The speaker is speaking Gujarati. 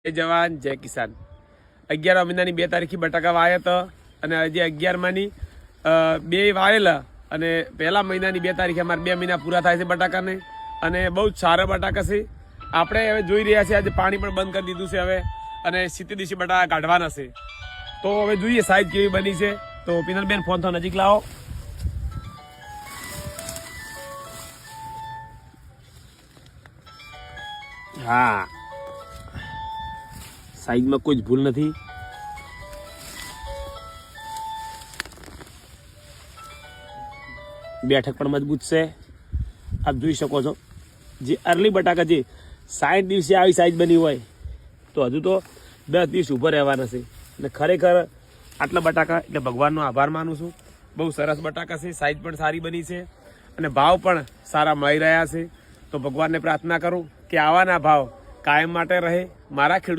જય જવાન જય કિસાન। 11 મહિનાની 2 તારીખે બટાકા વાયા હતા અને હજી 11માની 2 વાયેલા અને પહેલા મહિનાની 2 તારીખે અમારે 2 મહિના પૂરા થાય છે બટાકાને અને બહુ જ સારા બટાકા છે। આપણે હવે જોઈ રહ્યા છીએ આજે પાણી પણ બંધ કરી દીધું છે હવે અને 70 દિવસે બટાકા કાઢવાના છે। તો હવે જોઈએ સાઈઝ કેવી બની છે। તો પિનલબેન ફોન તો નજીક લાવો। હા, સાઈઝમાં કોઈ જ ભૂલ નથી। બેઠક પણ મજબૂત છે। આપ જોઈ શકો છો જે અર્લી બટાકા જે 60 દિવસે આવી સાઈઝ બની હોય તો હજુ તો 10 દિવસ ઊભા રહેવાના છે અને ખરેખર આટલા બટાકા એટલે ભગવાનનો આભાર માનું છું। બહુ સરસ બટાકા છે, સાઈઝ પણ સારી બની છે અને ભાવ પણ સારા મળી રહ્યા છે। તો ભગવાનને પ્રાર્થના કરું કે આવાના ભાવ કાયમ માટે રહે। મારા ખેડૂત